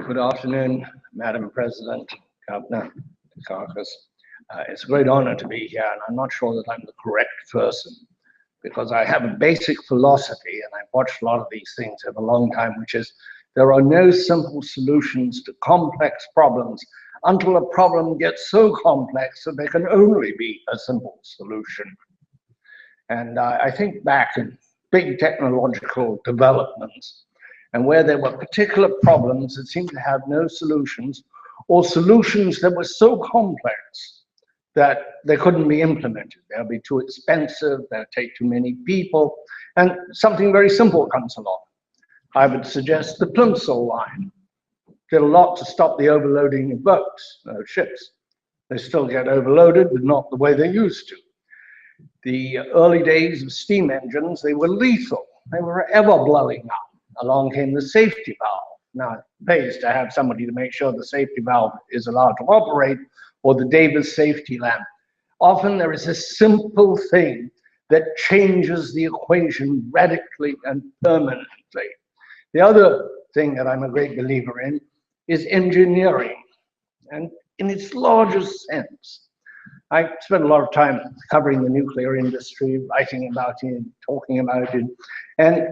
Good afternoon, Madam President, Governor Carcass. It's a great honor to be here, and I'm not sure that I'm the correct person because I have a basic philosophy, and I've watched a lot of these things over a long time, which is there are no simple solutions to complex problems until a problem gets so complex that there can only be a simple solution. And I think back in big technological developments, and where there were particular problems that seemed to have no solutions, or solutions that were so complex that they couldn't be implemented. They'll be too expensive, they'll take too many people, and something very simple comes along. I would suggest the Plimsoll line did a lot to stop the overloading of boats, ships. They still get overloaded, but not the way they used to. The early days of steam engines, they were lethal. They were ever blowing up. Along came the safety valve. Now, it pays to have somebody to make sure the safety valve is allowed to operate, or the Davis safety lamp. Often there is a simple thing that changes the equation radically and permanently. The other thing that I'm a great believer in is engineering, and in its largest sense. I spent a lot of time covering the nuclear industry, writing about it, talking about it, and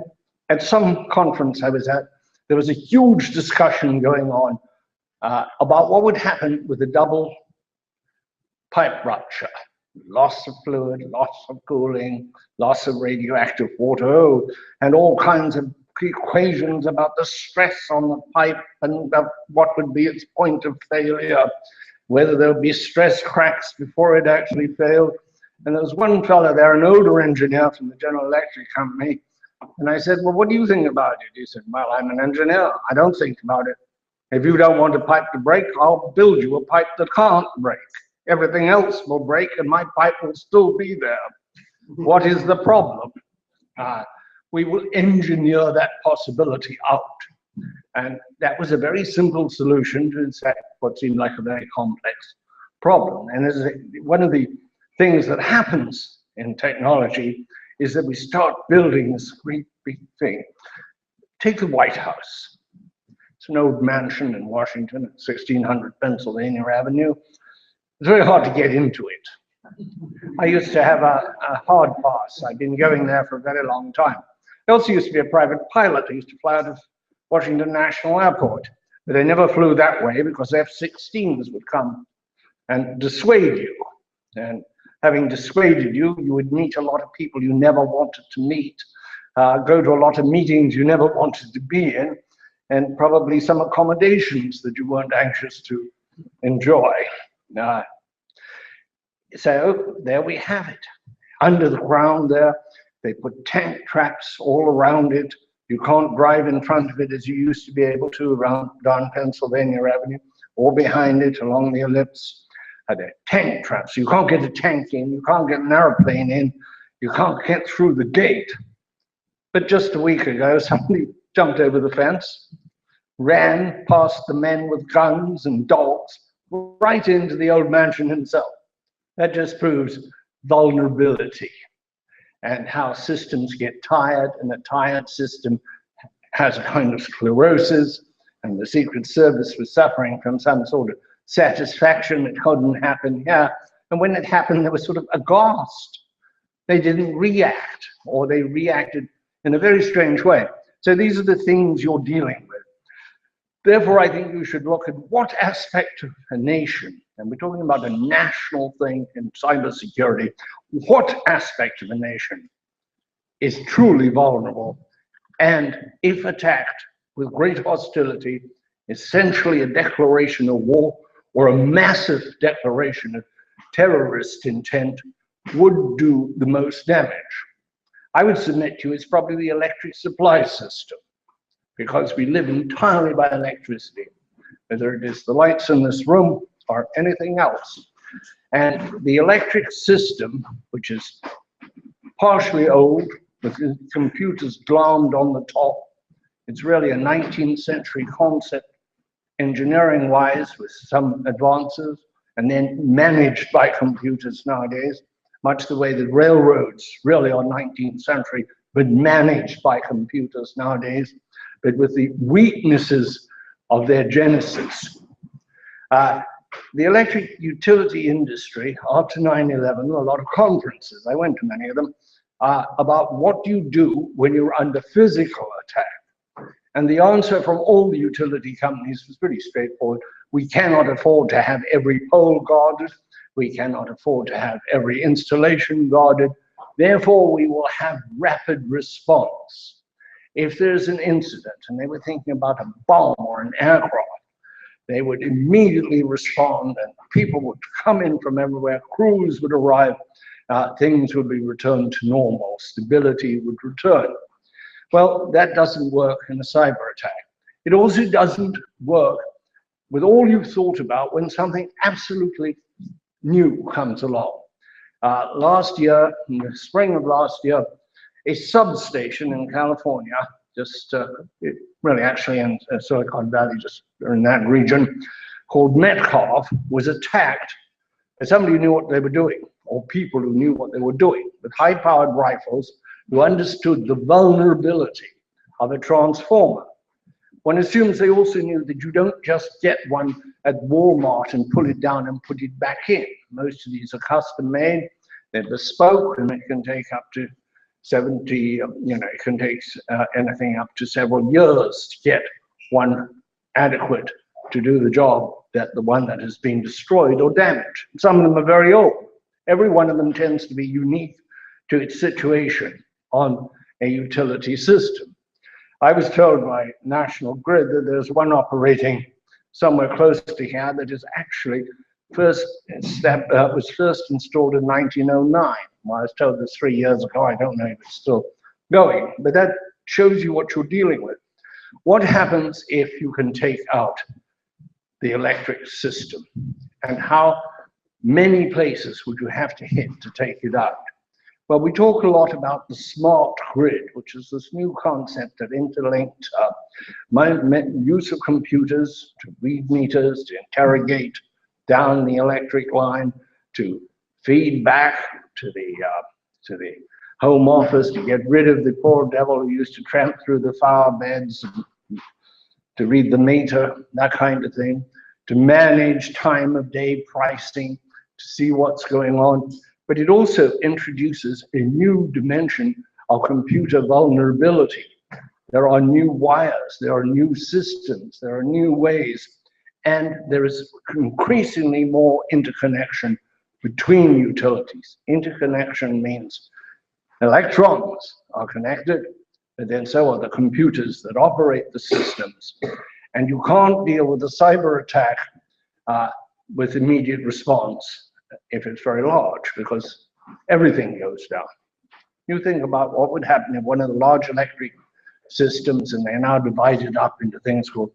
at some conference I was at, there was a huge discussion going on about what would happen with a double pipe rupture. Loss of fluid, loss of cooling, loss of radioactive water, and all kinds of equations about the stress on the pipe and what would be its point of failure, whether there would be stress cracks before it actually failed. And there was one fellow there, an older engineer from the General Electric company, and I said, well, what do you think about it? He said, well, I'm an engineer. I don't think about it. If you don't want a pipe to break, I'll build you a pipe that can't break. Everything else will break and my pipe will still be there. What is the problem? We will engineer that possibility out. And that was a very simple solution to, in fact, what seemed like a very complex problem. And as one of the things that happens in technology is that we start building this great big thing. Take the White House. It's an old mansion in Washington at 1600 Pennsylvania Avenue. It's very hard to get into it. I used to have a hard pass. I've been going there for a very long time. I also used to be a private pilot. I used to fly out of Washington National Airport, but I never flew that way because F-16s would come and dissuade you. And having dissuaded you, you would meet a lot of people you never wanted to meet, go to a lot of meetings you never wanted to be in, and probably some accommodations that you weren't anxious to enjoy. So there we have it. Under the ground there, they put tank traps all around it. You can't drive in front of it as you used to be able to down Pennsylvania Avenue, or behind it along the ellipse. There are tank traps. You can't get a tank in, you can't get an airplane in, you can't get through the gate. But just a week ago, somebody jumped over the fence, ran past the men with guns and dogs, right into the old mansion himself. That just proves vulnerability and how systems get tired, and a tired system has a kind of sclerosis, and the Secret Service was suffering from some sort of satisfaction it couldn't happen here. And when it happened, they were sort of aghast. They didn't react, or they reacted in a very strange way. So these are the things you're dealing with. Therefore, I think you should look at what aspect of a nation, and we're talking about a national thing in cybersecurity, what aspect of a nation is truly vulnerable, and if attacked with great hostility, essentially a declaration of war or a massive declaration of terrorist intent would do the most damage. I would submit to you it's probably the electric supply system, because we live entirely by electricity, whether it is the lights in this room or anything else. And the electric system, which is partially old, with computers glommed on the top, it's really a 19th century concept, engineering-wise, with some advances, and then managed by computers nowadays, much the way that railroads really are 19th century, but managed by computers nowadays. But with the weaknesses of their genesis. The electric utility industry, after 9/11, a lot of conferences, I went to many of them, about what do you do when you're under physical attack. And the answer from all the utility companies was pretty straightforward. We cannot afford to have every pole guarded. We cannot afford to have every installation guarded. Therefore, we will have rapid response. If there's an incident, and they were thinking about a bomb or an aircraft, they would immediately respond, and people would come in from everywhere, crews would arrive, things would be returned to normal, stability would return. Well, that doesn't work in a cyber attack. It also doesn't work with all you've thought about when something absolutely new comes along. Last year, in the spring of last year, a substation in California, just really actually in Silicon Valley, just in that region, called Metcalf, was attacked by somebody who knew what they were doing, or people who knew what they were doing, with high-powered rifles who understood the vulnerability of a transformer. One assumes they also knew that you don't just get one at Walmart and pull it down and put it back in. Most of these are custom made, they're bespoke, and it can take up to 70, it can take anything up to several years to get one adequate to do the job that the one that has been destroyed or damaged. Some of them are very old. Every one of them tends to be unique to its situation on a utility system. I was told by National Grid that there's one operating somewhere close to here that is actually was first installed in 1909. Well, I was told this 3 years ago. I don't know if it's still going, but that shows you what you're dealing with. What happens if you can take out the electric system, and how many places would you have to hit to take it out? Well, we talk a lot about the smart grid, which is this new concept of interlinked use of computers to read meters, to interrogate down the electric line, to feed back to the home office, to get rid of the poor devil who used to tramp through the flower beds, to read the meter, that kind of thing, to manage time of day pricing, to see what's going on. But it also introduces a new dimension of computer vulnerability. There are new wires, there are new systems, there are new ways, and there is increasingly more interconnection between utilities. Interconnection means electrons are connected, but then so are the computers that operate the systems. And you can't deal with a cyber attack with immediate response if it's very large, because everything goes down. You think about what would happen if one of the large electric systems, and they're now divided up into things called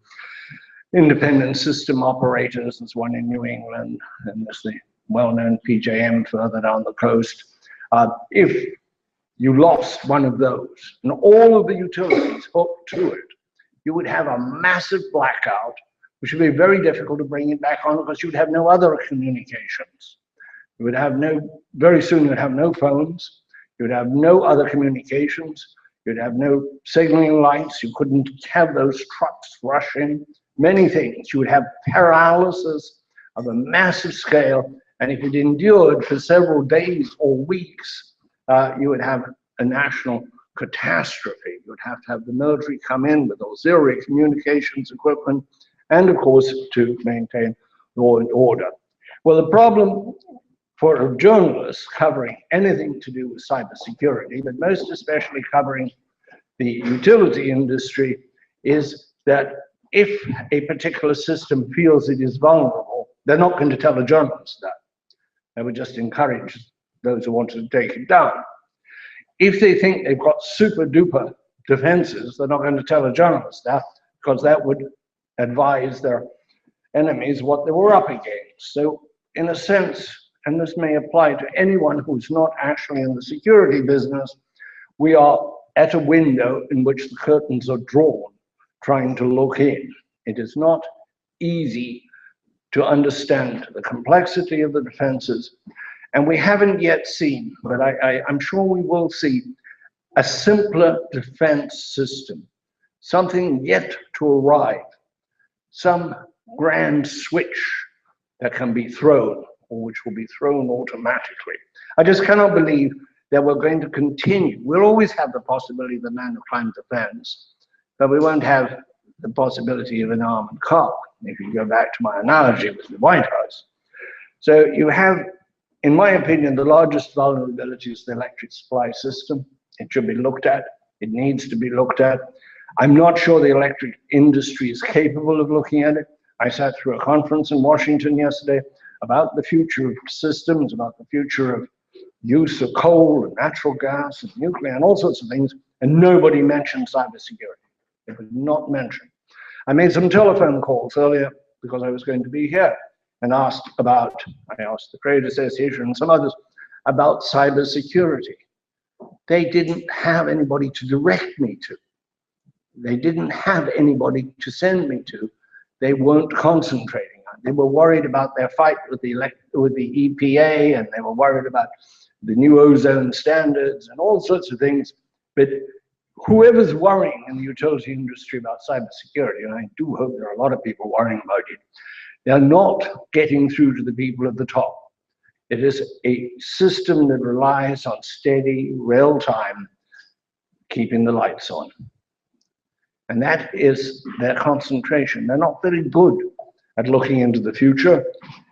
independent system operators. There's one in New England, and there's the well-known PJM further down the coast. If you lost one of those, and all of the utilities hooked to it, you would have a massive blackout, which would be very difficult to bring it back on because you'd have no other communications. You would have very soon you'd have no phones, you'd have no other communications, you'd have no signaling lights, you couldn't have those trucks rush in, many things. You would have paralysis of a massive scale, and if it endured for several days or weeks, you would have a national catastrophe. You would have to have the military come in with auxiliary communications equipment, and of course, to maintain law and order. Well, the problem for a journalist covering anything to do with cybersecurity, but most especially covering the utility industry, is that if a particular system feels it is vulnerable, they're not going to tell a journalist that. They would just encourage those who want to take it down. If they think they've got super duper defenses, they're not going to tell a journalist that, because that would advise their enemies what they were up against. So in a sense, and this may apply to anyone who's not actually in the security business, we are at a window in which the curtains are drawn, trying to look in. It is not easy to understand the complexity of the defenses, and we haven't yet seen, but I'm sure we will see, a simpler defense system, something yet to arrive, some grand switch that can be thrown, or which will be thrown automatically. I just cannot believe that we're going to continue. We'll always have the possibility of the man who climbed the fence, but we won't have the possibility of an armored car, if you go back to my analogy with the White House. So you have, in my opinion, the largest vulnerability is the electric supply system. It should be looked at. It needs to be looked at. I'm not sure the electric industry is capable of looking at it. I sat through a conference in Washington yesterday about the future of systems, about the future of use of coal and natural gas and nuclear and all sorts of things, and nobody mentioned cybersecurity. It was not mentioned. I made some telephone calls earlier because I was going to be here and I asked the Trade Association and some others about cybersecurity. They didn't have anybody to direct me to. They didn't have anybody to send me to. They weren't concentrating on it. They were worried about their fight with the EPA, and they were worried about the new ozone standards and all sorts of things. But whoever's worrying in the utility industry about cybersecurity, and I do hope there are a lot of people worrying about it, they're not getting through to the people at the top. It is a system that relies on steady, real-time, keeping the lights on. And that is their concentration. They're not very good at looking into the future,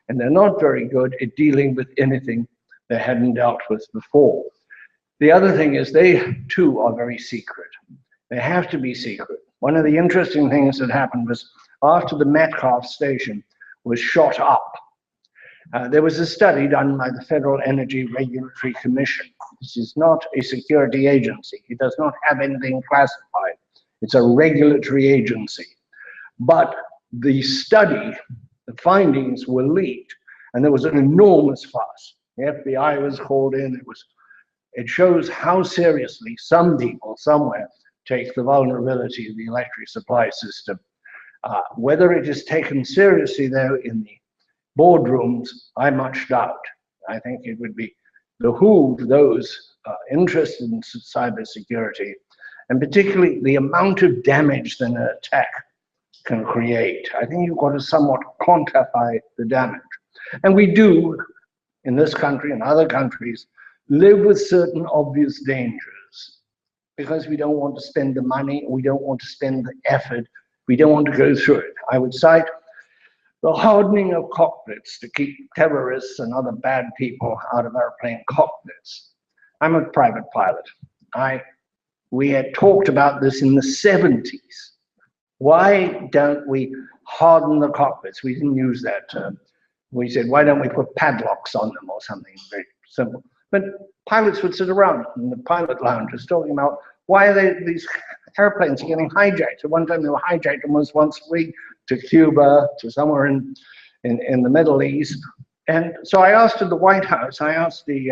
and they're not very good at dealing with anything they hadn't dealt with before. The other thing is they, too, are very secret. They have to be secret. One of the interesting things that happened was after the Metcalfe station was shot up, there was a study done by the Federal Energy Regulatory Commission. This is not a security agency. It does not have anything classified. It's a regulatory agency. But the study, the findings were leaked, and there was an enormous fuss. The FBI was called in. It shows how seriously some people somewhere take the vulnerability of the electric supply system. Whether it is taken seriously, though, in the boardrooms, I much doubt. I think it would behoove those interested in cybersecurity, and particularly the amount of damage that an attack can create. I think you've got to somewhat quantify the damage. And we do, in this country and other countries, live with certain obvious dangers because we don't want to spend the money, we don't want to spend the effort, we don't want to go through it. I would cite the hardening of cockpits to keep terrorists and other bad people out of airplane cockpits. I'm a private pilot. We had talked about this in the 70s. Why don't we harden the cockpits? We didn't use that term. We said, why don't we put padlocks on them or something very simple? But pilots would sit around in the pilot lounges talking about why are these airplanes getting hijacked. At one time they were hijacked almost once a week to Cuba, to somewhere in the Middle East. And so I asked at the White House, I asked the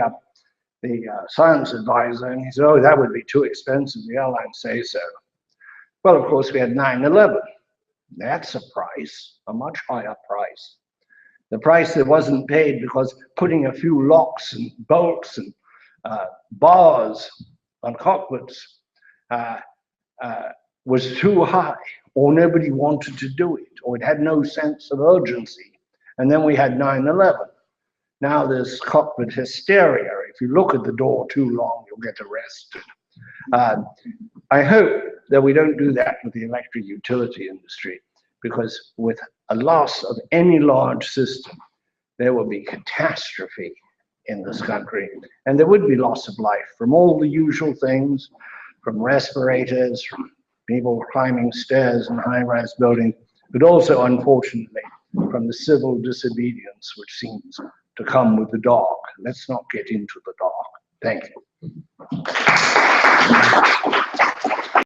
science advisor, and he said, oh, that would be too expensive. The airlines say so. Well, of course, we had 9/11. That's a price, a much higher price. The price that wasn't paid because putting a few locks and bolts and bars on cockpits was too high, or nobody wanted to do it, or it had no sense of urgency. And then we had 9/11. Now there's cockpit hysteria. If you look at the door too long, you'll get arrested. I hope that we don't do that with the electric utility industry, because with a loss of any large system, there will be catastrophe in this country. And there would be loss of life from all the usual things, from respirators, from people climbing stairs in high-rise buildings, but also, unfortunately, from the civil disobedience which seems to come with the dark. Let's not get into the dark. Thank you.